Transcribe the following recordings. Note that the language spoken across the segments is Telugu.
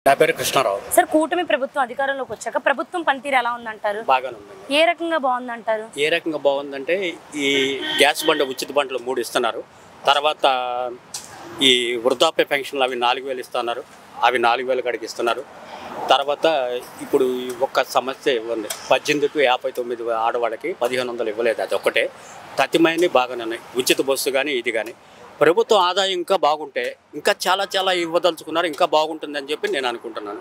నా పేరు కృష్ణారావు. సార్, కూటమి ప్రభుత్వం అధికారంలోకి వచ్చాక ప్రభుత్వం పనితీరు ఎలా ఉందంటారు? బాగానే ఉందండి. ఏ రకంగా బాగుందంటారు? ఏ రకంగా బాగుందంటే ఈ గ్యాస్ బండ ఉచిత బండ్లు 3 ఇస్తున్నారు. తర్వాత ఈ వృద్ధాప్య పెన్షన్లు అవి 4000 ఇస్తున్నారు. అవి 4000 కాడికి ఇస్తున్నారు. తర్వాత ఇప్పుడు ఒక్క సమస్య ఉంది, 18 to 59 ఆడవాళ్ళకి 1500 ఇవ్వలేదు. అది ఒక్కటే. తతిమైనవి బాగానే ఉన్నాయి, ఉచిత బస్సు కానీ ఇది కానీ. ప్రభుత్వం ఆదాయం ఇంకా బాగుంటే ఇంకా చాలా చాలా ఇవ్వదలుచుకున్నారు, ఇంకా బాగుంటుందని చెప్పి నేను అనుకుంటున్నాను.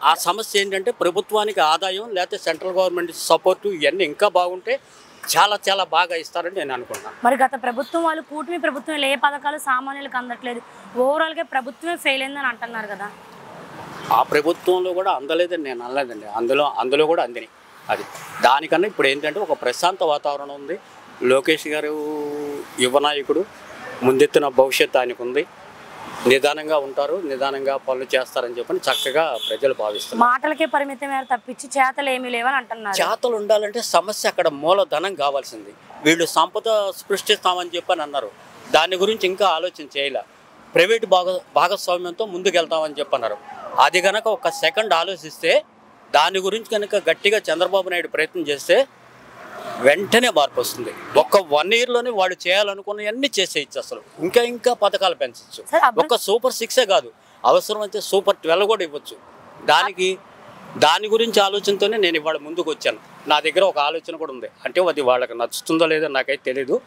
ఆ సమస్య ఏంటంటే ప్రభుత్వానికి ఆదాయం లేకపోతే సెంట్రల్ గవర్నమెంట్ సపోర్టు ఇవన్నీ ఇంకా బాగుంటే చాలా చాలా బాగా ఇస్తారని నేను అనుకుంటున్నాను. మరి గత ప్రభుత్వం వాళ్ళు కూటమి ప్రభుత్వం ఏ పథకాలు సామాన్యులకు అందట్లేదు, ఓవరాల్గా ప్రభుత్వమే ఫెయిల్ అయిందని అంటున్నారు కదా. ఆ ప్రభుత్వంలో కూడా అందలేదని నేను అనలేదండి. అందులో కూడా అందిని. అది దానికన్నా ఇప్పుడు ఏంటంటే ఒక ప్రశాంత వాతావరణం ఉంది. లోకేష్ గారు యువ నాయకుడు, ముందెత్తున భవిష్యత్తు ఆయనకు ఉంది. నిదానంగా ఉంటారు, నిదానంగా పనులు చేస్తారని చెప్పని చక్కగా ప్రజలు భావిస్తారు. మాటలకే పరిమితమయ్యారు తప్పించి చేతలు ఏమీ లేవని అంటున్నారు. చేతలు ఉండాలంటే సమస్య అక్కడ మూలధనం కావాల్సింది. వీళ్ళు సంపద సృష్టిస్తామని చెప్పని అన్నారు, దాని గురించి ఇంకా ఆలోచన చేయలే. ప్రైవేటు భాగస్వామ్యంతో ముందుకెళ్తామని చెప్పన్నారు. అది కనుక ఒక సెకండ్ ఆలోచిస్తే, దాని గురించి కనుక గట్టిగా చంద్రబాబు నాయుడు ప్రయత్నం చేస్తే వెంటనే మార్పు వస్తుంది. ఒక్క 1 yearలోనే వాళ్ళు చేయాలనుకున్నవన్నీ చేసేయచ్చు. అసలు ఇంకా పథకాలు పెంచవచ్చు. ఒక్క సూపర్ 6 కాదు, అవసరమైతే సూపర్ 12 కూడా ఇవ్వచ్చు. దాని గురించి ఆలోచనతోనే నేను ఇవాళ ముందుకు వచ్చాను. నా దగ్గర ఒక ఆలోచన కూడా ఉంది, అంటే అది వాళ్ళకి నచ్చుతుందో లేదో నాకైతే తెలీదు.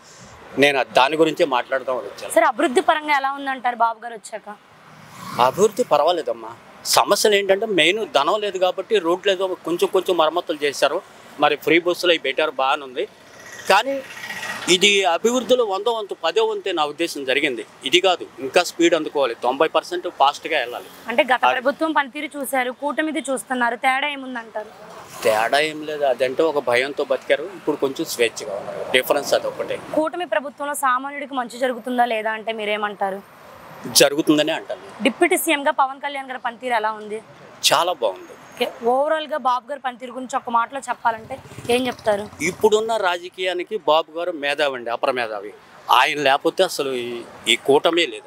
నేను దాని గురించే మాట్లాడదామని వచ్చాను. సార్, అభివృద్ధి పరంగా ఎలా ఉందంటారు బాబు గారు వచ్చాక? అభివృద్ధి పర్వాలేదమ్మా. సమస్యలు ఏంటంటే మెయిన్ ధనం లేదు కాబట్టి రోడ్లు ఏదో కొంచెం మరమ్మతులు చేశారు. మరి ఫ్రీ బస్సులు అవి పెట్టారు, బాగానే ఉంది. కానీ ఇది అభివృద్ధిలో 100 వంతు 10వ వంతే నా ఉద్దేశం జరిగింది. ఇది కాదు, ఇంకా స్పీడ్ అందుకోవాలి, 90% ఫాస్ట్గా వెళ్ళాలి. అంటే గత ప్రభుత్వం పనితీరు చూశారు, కూటమిది చూస్తున్నారు, తేడా ఏముందంటారు? తేడా ఏం లేదు, అదంటే ఒక భయంతో బతికారు. ఇప్పుడు కొంచెం స్వేచ్ఛగా ఉన్నారు. డిఫరెన్స్ అది ఒకటే. కూటమి ప్రభుత్వంలో సామాన్యుడికి మంచి జరుగుతుందా లేదా అంటే మీరేమంటారు? జరుగుతుందనే అంటాను. డిప్యూటీ సీఎంగా పవన్ కళ్యాణ్ గారి పనితీరు ఎలా ఉంది? చాలా బాగుంది. ఓవరాల్గా బాబు గారి పనితీరు గురించి ఒక మాటలో చెప్పాలంటే ఏం చెప్తారు? ఇప్పుడున్న రాజకీయానికి బాబు గారు మేధావి అండి, అపర మేధావి. ఆయన లేకపోతే అసలు ఈ కూటమే లేదు.